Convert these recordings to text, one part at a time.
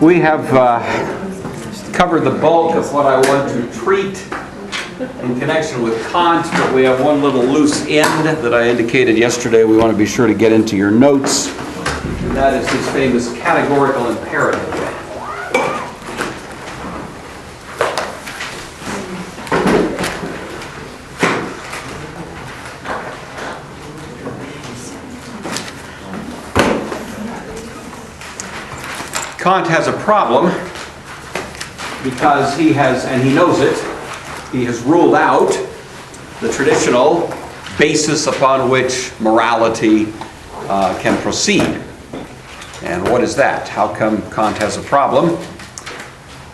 We have covered the bulk of what I want to treat in connection with Kant, but we have one little loose end that I indicated yesterday we want to be sure to get into your notes, and that is his famous categorical imperative. Kant has a problem because he has, and he knows it, he has ruled out the traditional basis upon which morality can proceed. And what is that? How come Kant has a problem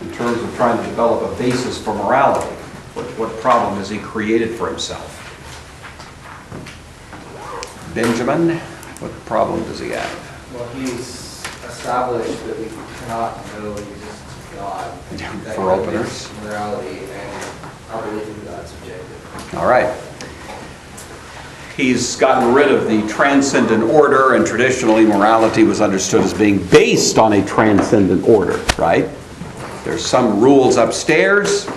in terms of trying to develop a basis for morality? What problem has he created for himself? Benjamin, what problem does he have? Well, he's established that we cannot know the existence of God. For openers. Morality and our belief in God subjective. All right. He's gotten rid of the transcendent order, and traditionally morality was understood as being based on a transcendent order, right? There's some rules upstairs,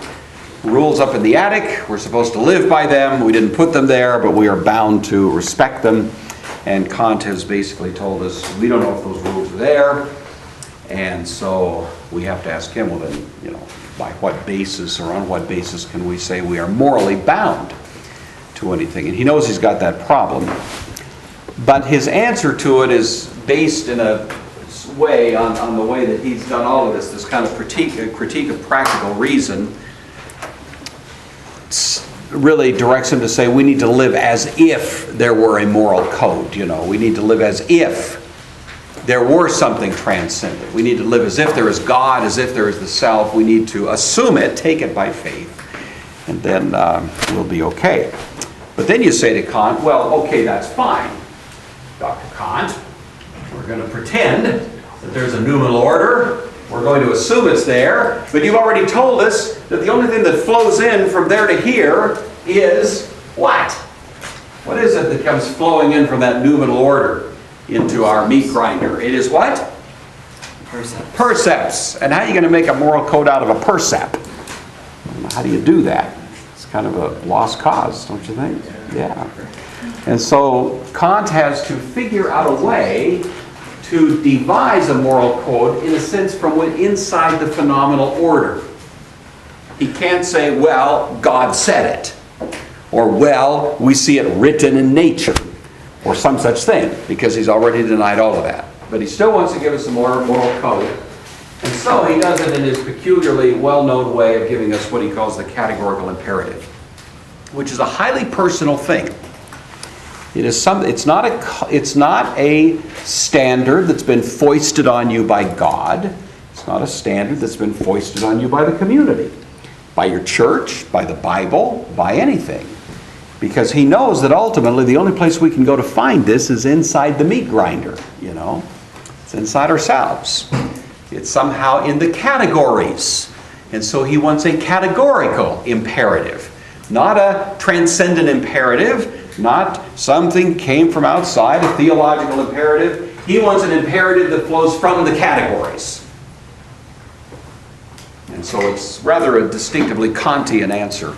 rules up in the attic. We're supposed to live by them. We didn't put them there, but we are bound to respect them. And Kant has basically told us we don't know if those rules are there, and so we have to ask him, well then, by what basis or on what basis can we say we are morally bound to anything? And he knows he's got that problem. But his answer to it is based in a way on the way that he's done all of this kind of critique of practical reason. Really directs him to say we need to live as if there were a moral code. We need to live as if there were something transcendent. We need to live as if there is God, as if there is the self. We need to assume it, take it by faith, and then we'll be okay. But then you say to Kant, well, okay, that's fine, Dr. Kant. We're going to pretend that there's a numinal order. We're going to assume it's there, but you've already told us that the only thing that flows in from there to here is what? What is it that comes flowing in from that numinal order into our meat grinder? It is what? Percepts. Percepts. And how are you going to make a moral code out of a percept? How do you do that? It's kind of a lost cause, don't you think? Yeah. And so Kant has to figure out a way to devise a moral code, in a sense, from inside the phenomenal order. He can't say, well, God said it, or well, we see it written in nature, or some such thing, because he's already denied all of that. But he still wants to give us a moral code, and so he does it in his peculiarly well-known way of giving us what he calls the categorical imperative, which is a highly personal thing. It is it's not a standard that's been foisted on you by God. It's not a standard that's been foisted on you by the community, by your church, by the Bible, by anything. Because he knows that ultimately the only place we can go to find this is inside the meat grinder, It's inside ourselves. It's somehow in the categories. And so he wants a categorical imperative, not a transcendent imperative, not something came from outside, a theological imperative. He wants an imperative that flows from the categories. And so it's rather a distinctively Kantian answer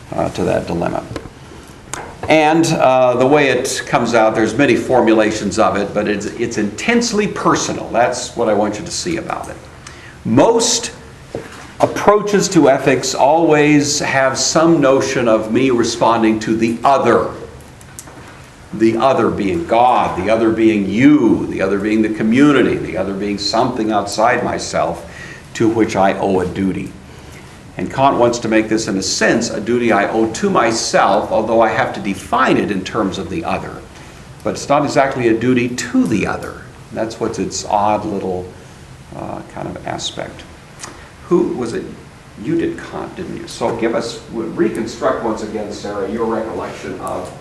to that dilemma. And the way it comes out, there's many formulations of it, but it's intensely personal. That's what I want you to see about it. Most approaches to ethics always have some notion of me responding to the other. The other being God, the other being you, the other being the community, the other being something outside myself to which I owe a duty. And Kant wants to make this, in a sense, a duty I owe to myself, although I have to define it in terms of the other. But it's not exactly a duty to the other. That's what's its odd little kind of aspect. Who was it? You did Kant, didn't you? So reconstruct once again, Sarah, your recollection of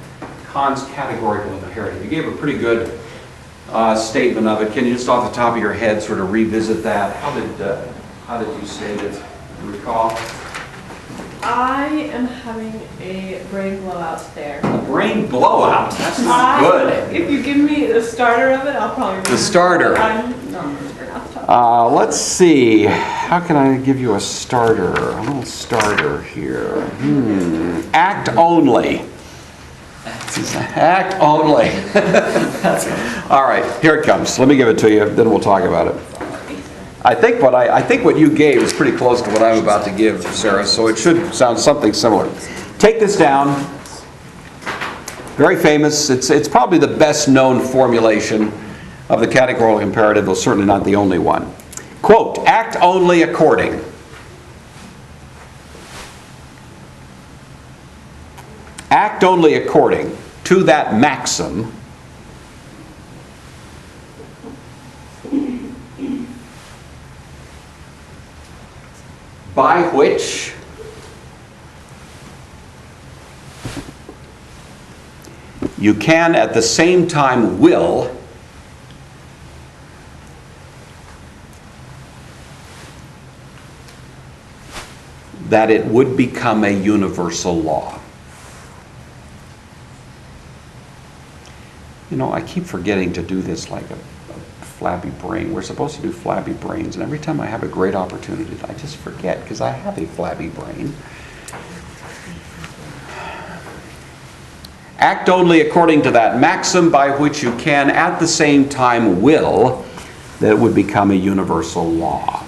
Kant's categorical imperative. You gave a pretty good statement of it. Can you just off the top of your head sort of revisit that? How did you state it? Do you recall? I am having a brain blowout there. A brain blowout? That's not good. If you give me the starter of it, I'll probably remember. The starter. I'm not remembering off the top. Let's see. How can I give you a starter? A little starter here. Act only. Act only. All right, here it comes. Let me give it to you, then we'll talk about it. I think what you gave is pretty close to what I'm about to give, Sarah, so it should sound something similar. Take this down. Very famous. It's probably the best known formulation of the categorical imperative, though certainly not the only one. Quote, act only according. Act only according to that maxim by which you can at the same time will that it would become a universal law. You know, I keep forgetting to do this like a flabby brain. We're supposed to do flabby brains, and every time I have a great opportunity, I just forget because I have a flabby brain. Act only according to that maxim by which you can at the same time will that it would become a universal law.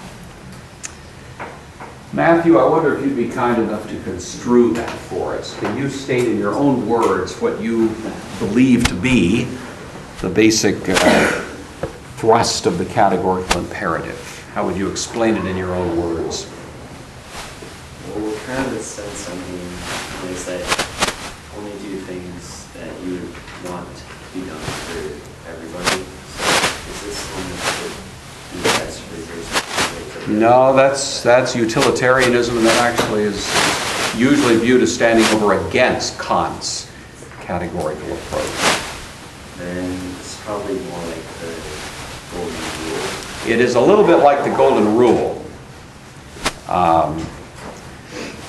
Matthew, I wonder if you'd be kind enough to construe that for us. Can you state in your own words what you believe to be the basic thrust of the categorical imperative? How would you explain it in your own words? Well, kind of the sense I mean is that only do things that you would want to be done for everybody. So is this only the best for No, that's utilitarianism, and that actually is usually viewed as standing over against Kant's categorical approach. Then it's probably more like the golden rule. It is a little bit like the golden rule.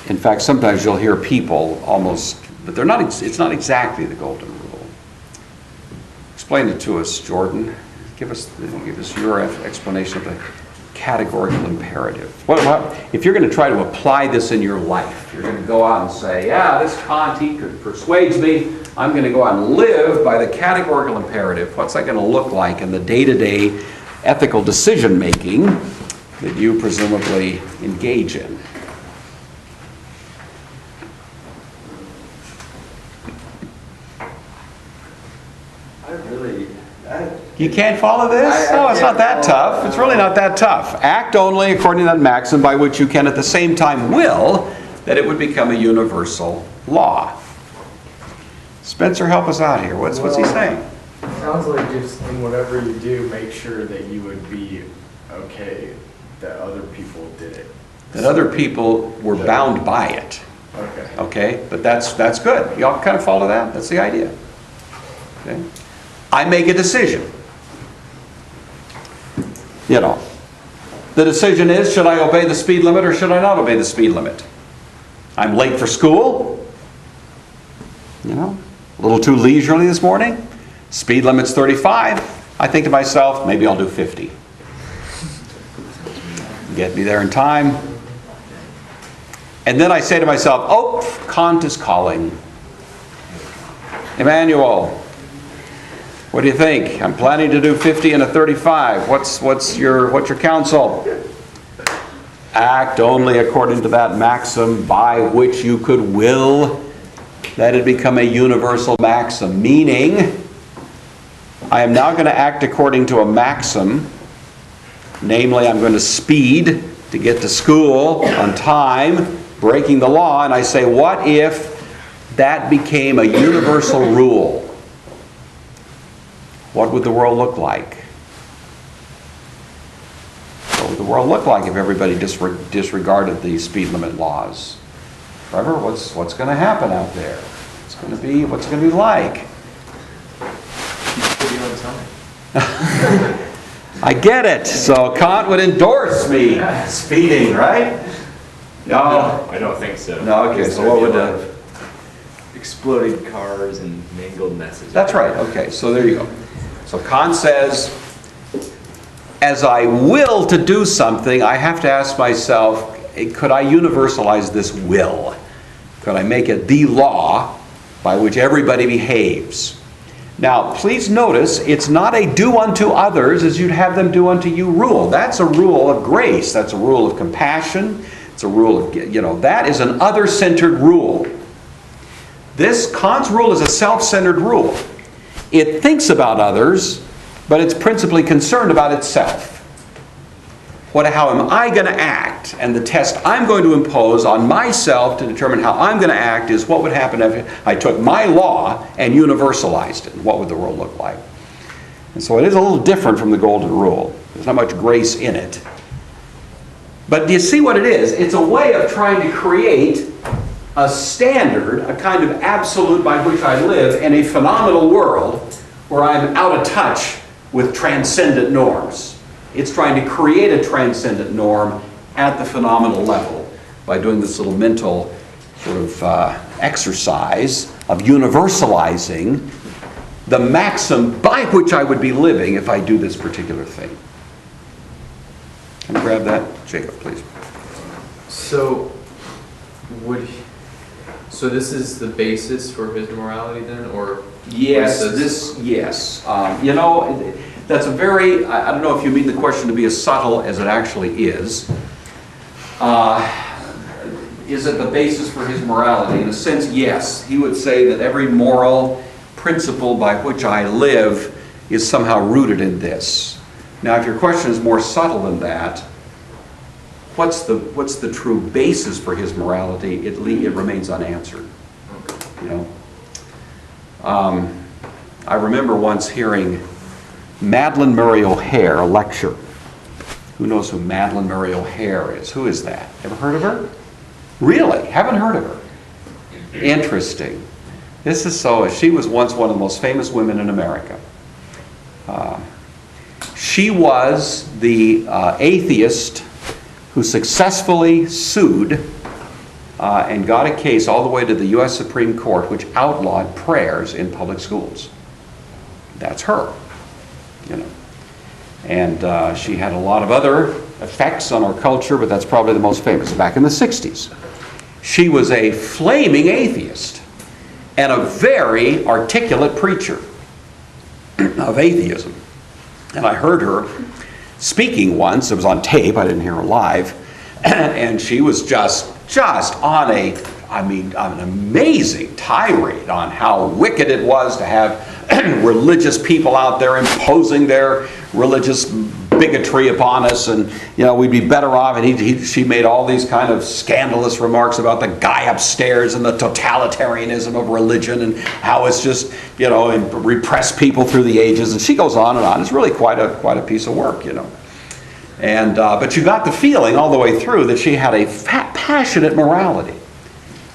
In fact, sometimes you'll hear people almost, but they're not. It's not exactly the golden rule. Explain it to us, Jordan. Give us your explanation of the categorical imperative. What if you're going to try to apply this in your life? You're going to go out and say, yeah, this Kant, he persuades me. I'm going to go out and live by the categorical imperative. What's that going to look like in the day-to-day ethical decision-making that you presumably engage in? You can't follow this? No, it's not that tough. It's really not that tough. Act only according to that maxim by which you can at the same time will that it would become a universal law. Spencer, help us out here. What's he saying? Sounds like just in whatever you do, make sure that you would be okay that other people did it. That other people were bound by it. Okay. Okay? But that's good. Y'all kind of follow that? That's the idea. Okay? I make a decision. You know, the decision is, should I obey the speed limit or should I not obey the speed limit? I'm late for school. You know, a little too leisurely this morning. Speed limit's 35. I think to myself, maybe I'll do 50. Get me there in time. And then I say to myself, oh, Kant is calling. Emmanuel, what do you think? I'm planning to do 50 and a 35. What's your counsel? Act only according to that maxim by which you could will that it become a universal maxim. Meaning, I am now going to act according to a maxim. Namely, I'm going to speed to get to school on time, breaking the law. And I say, what if that became a universal rule? What would the world look like? What would the world look like if everybody disregarded the speed limit laws? Trevor, what's going to happen out there? What's it going to be like? I get it. So Kant would endorse me speeding, right? No, I don't think so. No, okay. So what would exploded cars and mangled messes? That's right. Okay. So there you go. So Kant says, as I will to do something, I have to ask myself, could I universalize this will? Could I make it the law by which everybody behaves? Now, please notice, it's not a do unto others as you'd have them do unto you rule. That's a rule of grace. That's a rule of compassion. It's a rule of, that is an other-centered rule. This Kant's rule is a self-centered rule. It thinks about others, but it's principally concerned about itself. How am I going to act? And the test I'm going to impose on myself to determine how I'm going to act is what would happen if I took my law and universalized it. What would the world look like? And so it is a little different from the golden rule. There's not much grace in it. But do you see what it is? It's a way of trying to create a standard, a kind of absolute by which I live in a phenomenal world where I'm out of touch with transcendent norms. It's trying to create a transcendent norm at the phenomenal level by doing this little mental sort of exercise of universalizing the maxim by which I would be living if I do this particular thing. Can I grab that? Jacob, please. So, so this is the basis for his morality then, or? Yes, that's a very, I don't know if you mean the question to be as subtle as it actually is. Is it the basis for his morality? In a sense, yes. He would say that every moral principle by which I live is somehow rooted in this. Now, if your question is more subtle than that, what's the true basis for his morality? It remains unanswered. I remember once hearing Madeleine Murray O'Hair, a lecture. Who knows who Madeleine Murray O'Hair is? Who is that? Ever heard of her? Really? Haven't heard of her? Interesting. This is so. She was once one of the most famous women in America. She was the atheist who successfully sued and got a case all the way to the U.S. Supreme Court, which outlawed prayers in public schools. That's her. And she had a lot of other effects on our culture, but that's probably the most famous. Back in the 60s, she was a flaming atheist and a very articulate preacher of atheism. And I heard her speaking once. It was on tape. I didn't hear her live. And she was just on an amazing tirade on how wicked it was to have religious people out there imposing their religious bigotry upon us, and we'd be better off. And she made all these kind of scandalous remarks about the guy upstairs and the totalitarianism of religion and how it's just and repressed people through the ages. And she goes on and on. It's really quite a piece of work, And but you got the feeling all the way through that she had a passionate morality.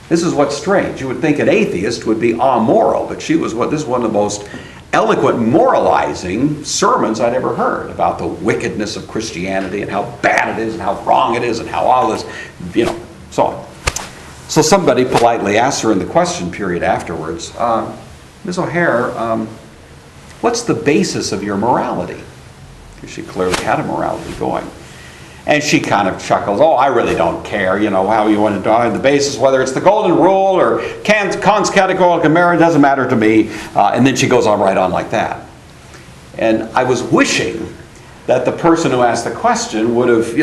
This is what's strange. You would think an atheist would be amoral, but this is one of the most eloquent moralizing sermons I'd ever heard about the wickedness of Christianity and how bad it is and how wrong it is and how all this, so on. So somebody politely asked her in the question period afterwards, Ms. O'Hare, what's the basis of your morality? Because she clearly had a morality going. And she kind of chuckles, I really don't care, how you want to die the basis, whether it's the golden rule or Kant's categorical imperative, doesn't matter to me. And then she goes on right on like that. And I was wishing that the person who asked the question would have,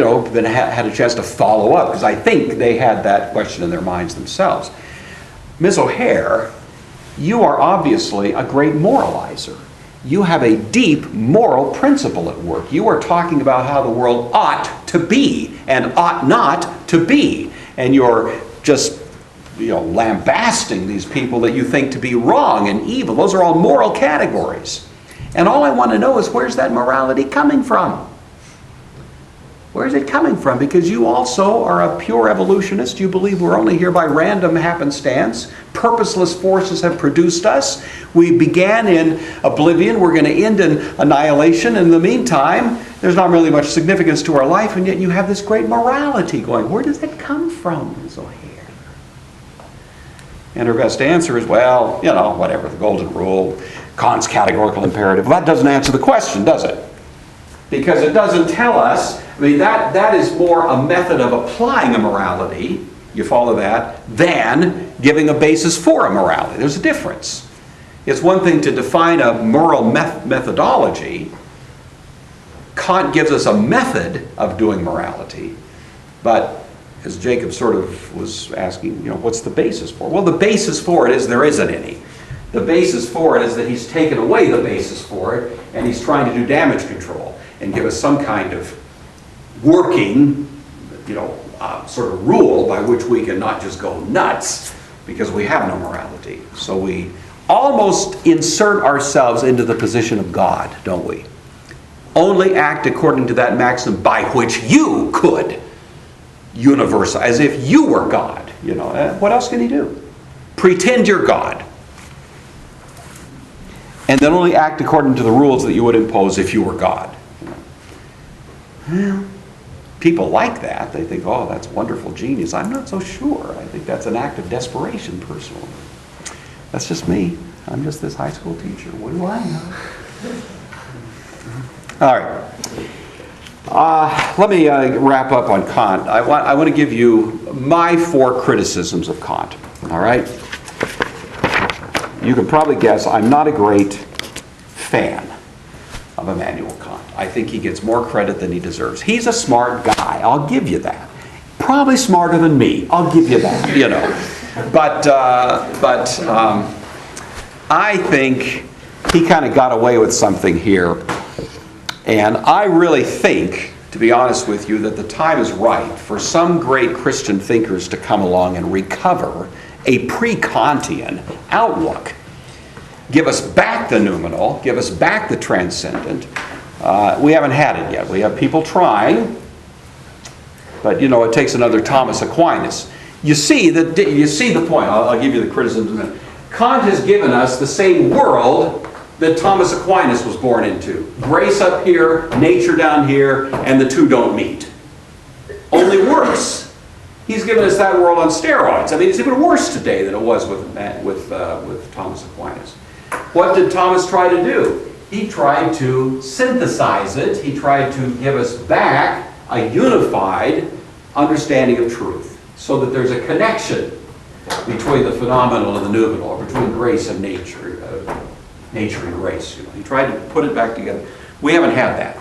had a chance to follow up, because I think they had that question in their minds themselves. Ms. O'Hare, you are obviously a great moralizer. You have a deep moral principle at work. You are talking about how the world ought to be and ought not to be. And you're just, lambasting these people that you think to be wrong and evil. Those are all moral categories. And all I want to know is, where's that morality coming from? Where's it coming from? Because you also are a pure evolutionist. You believe we're only here by random happenstance. Purposeless forces have produced us. We began in oblivion. We're going to end in annihilation. In the meantime, there's not really much significance to our life, and yet you have this great morality going. Where does that come from, Ms. O'Hare? And her best answer is, whatever, the golden rule, Kant's categorical imperative. Well, that doesn't answer the question, does it? Because it doesn't tell us, I mean, that is more a method of applying a morality, you follow that, than giving a basis for a morality. There's a difference. It's one thing to define a moral methodology. Kant gives us a method of doing morality, but as Jacob sort of was asking, what's the basis for it? Well, the basis for it is there isn't any. The basis for it is that he's taken away the basis for it, and he's trying to do damage control and give us some kind of working, sort of rule by which we can not just go nuts because we have no morality. So we almost insert ourselves into the position of God, don't we? Only act according to that maxim by which you could universal, as if you were God. What else can he do? Pretend you're God. And then only act according to the rules that you would impose if you were God. Well, people like that. They think, oh, that's wonderful genius. I'm not so sure. I think that's an act of desperation, personally. That's just me. I'm just this high school teacher. What do I know? All right. Let me wrap up on Kant. I want to give you my 4 criticisms of Kant. All right? You can probably guess I'm not a great fan of Immanuel Kant. I think he gets more credit than he deserves. He's a smart guy. I'll give you that. Probably smarter than me. I'll give you that. But I think he kind of got away with something here. And I really think, to be honest with you, that the time is right for some great Christian thinkers to come along and recover a pre-Kantian outlook. Give us back the noumenal, give us back the transcendent. We haven't had it yet. We have people trying, but it takes another Thomas Aquinas. You see the point. I'll give you the criticism in a minute. Kant has given us the same world that Thomas Aquinas was born into. Grace up here, nature down here, and the two don't meet. Only worse. He's given us that world on steroids. I mean, it's even worse today than it was with Thomas Aquinas. What did Thomas try to do? He tried to synthesize it. He tried to give us back a unified understanding of truth, so that there's a connection between the phenomenal and the noumenal, or between grace and nature, nature and grace. He tried to put it back together. We haven't had that.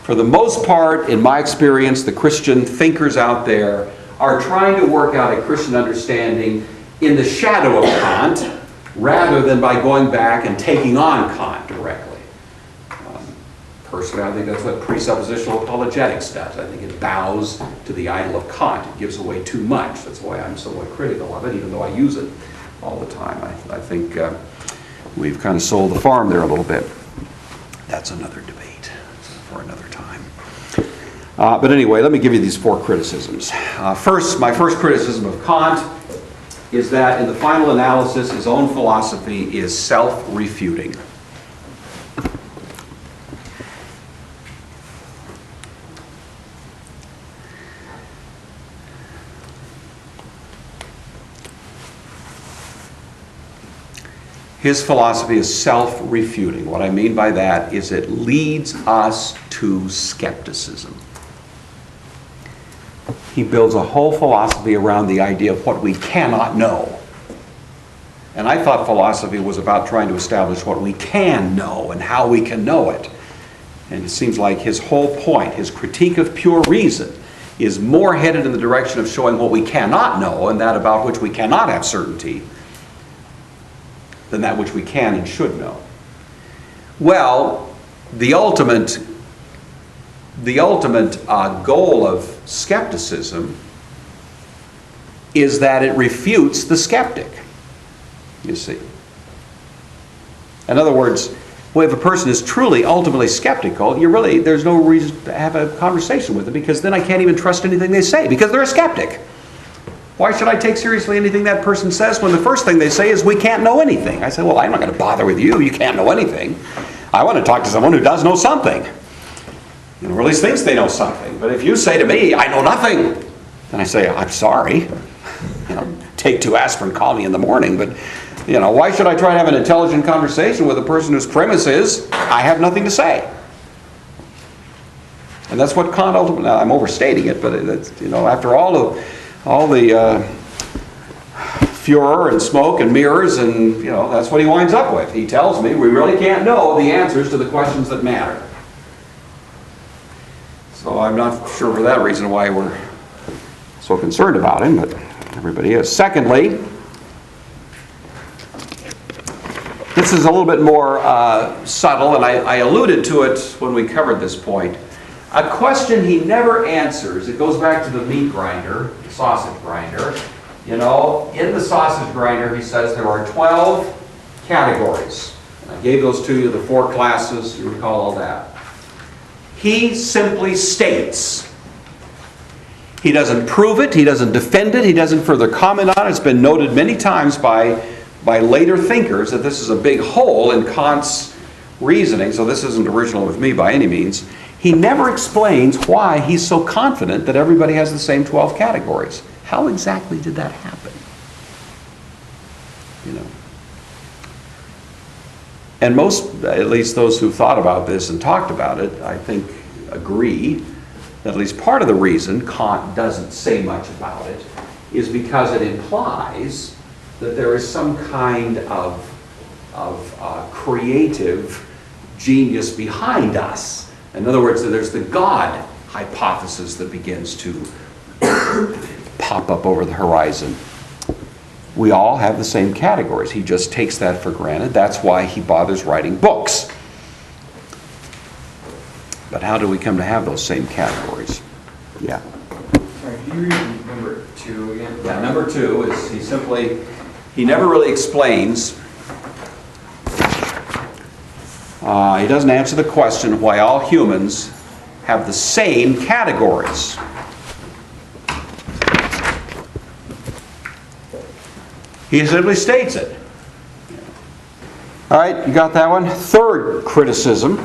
For the most part, in my experience, the Christian thinkers out there are trying to work out a Christian understanding in the shadow of Kant, rather than by going back and taking on Kant directly. Personally, I think that's what presuppositional apologetics does. I think it bows to the idol of Kant. It gives away too much. That's why I'm somewhat critical of it, even though I use it all the time. I think we've kind of sold the farm there a little bit. That's another debate for another time. But anyway, let me give you these 4 criticisms. First, my first criticism of Kant is that in the final analysis, his own philosophy is self-refuting. His philosophy is self-refuting. What I mean by that is it leads us to skepticism. He builds a whole philosophy around the idea of what we cannot know. And I thought philosophy was about trying to establish what we can know and how we can know it. And it seems like his whole point, his critique of pure reason, is more headed in the direction of showing what we cannot know and that about which we cannot have certainty than that which we can and should know. Well, the ultimate goal of skepticism is that it refutes the skeptic, you see. In other words, if a person is truly ultimately skeptical, there's no reason to have a conversation with them, because then I can't even trust anything they say, because they're a skeptic. Why should I take seriously anything that person says when the first thing they say is, we can't know anything? I say, well, I'm not going to bother with you. You can't know anything. I want to talk to someone who does know something. Or at least thinks they know something. But if you say to me, I know nothing, then I say, I'm sorry. Take 2 aspirin, call me in the morning. But, why should I try to have an intelligent conversation with a person whose premise is, I have nothing to say? And that's what Kant ultimately, now I'm overstating it, but it's, after all the furor and smoke and mirrors, and that's what he winds up with. He tells me we really can't know the answers to the questions that matter. So I'm not sure for that reason why we're so concerned about him, but everybody is. Secondly, this is a little bit more subtle, and I alluded to it when we covered this point. A question he never answers, it goes back to the meat grinder, the sausage grinder. In the sausage grinder, he says there are 12 categories. And I gave those to you, the 4 classes, you recall all that. He simply states. He doesn't prove it, he doesn't defend it, he doesn't further comment on it. It's been noted many times by later thinkers that this is a big hole in Kant's reasoning, so this isn't original with me by any means. He never explains why he's so confident that everybody has the same 12 categories. How exactly did that happen? And most, at least those who've thought about this and talked about it, I think agree that at least part of the reason Kant doesn't say much about it is because it implies that there is some kind of creative genius behind us. In other words, there's the God hypothesis that begins to pop up over the horizon. We all have the same categories. He just takes that for granted. That's why he bothers writing books. But how do we come to have those same categories? Yeah. Sorry, can you read number 2 again? Yeah, number 2 is he never really explains. He doesn't answer the question why all humans have the same categories. He simply states it. All right, you got that one? Third criticism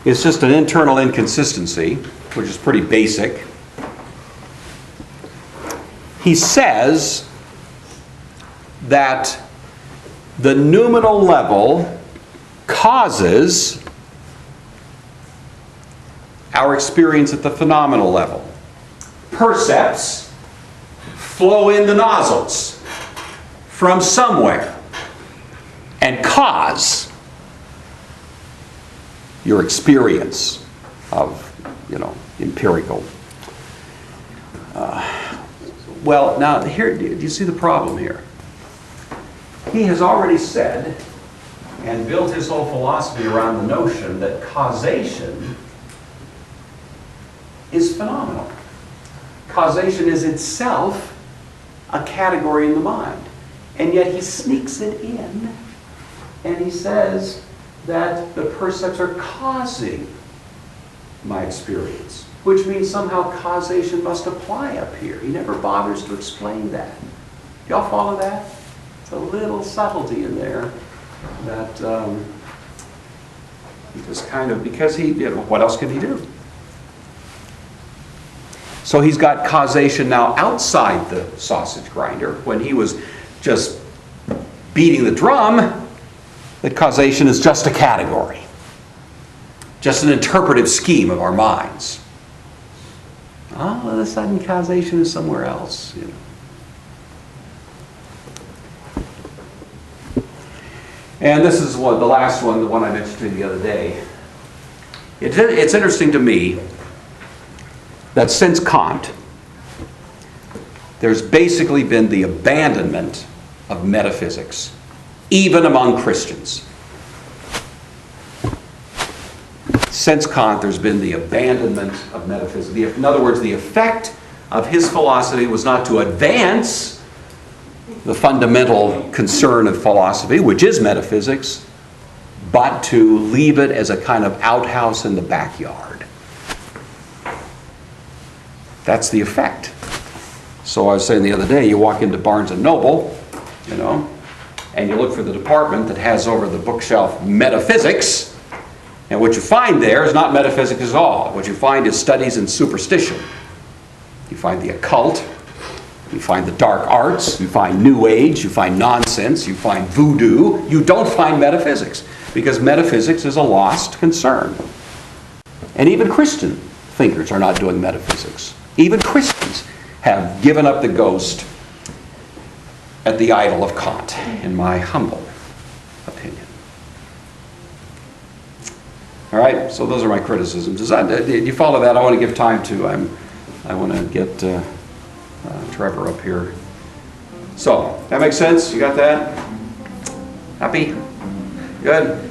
is just an internal inconsistency, which is pretty basic. He says that the noumenal level causes our experience at the phenomenal level. Percepts flow in the nozzles from somewhere and cause your experience of, empirical. Well, now here, do you see the problem here? He has already said and built his whole philosophy around the notion that causation is phenomenal. Causation is itself a category in the mind. And yet he sneaks it in and he says that the percepts are causing my experience, which means somehow causation must apply up here. He never bothers to explain that. Y'all follow that? It's a little subtlety in there that he just kind of, because he, what else can he do? So he's got causation now outside the sausage grinder. When he was just beating the drum, that causation is just a category, just an interpretive scheme of our minds. All of a sudden, causation is somewhere else. And this is the last one, the one I mentioned to you the other day. It's interesting to me that since Kant, there's basically been the abandonment of metaphysics, even among Christians. Since Kant, there's been the abandonment of metaphysics. In other words, the effect of his philosophy was not to advance the fundamental concern of philosophy, which is metaphysics, but to leave it as a kind of outhouse in the backyard. That's the effect. So I was saying the other day, you walk into Barnes & Noble, and you look for the department that has over the bookshelf metaphysics, and what you find there is not metaphysics at all. What you find is studies in superstition. You find the occult, you find the dark arts, you find New Age, you find nonsense, you find voodoo. You don't find metaphysics. because metaphysics is a lost concern. And even Christian thinkers are not doing metaphysics. Even Christians have given up the ghost at the idol of Kant, in my humble opinion. All right, so those are my criticisms. Did you follow that? I want to give time to, I want to get Trevor up here. So, that makes sense? You got that? Happy? Good.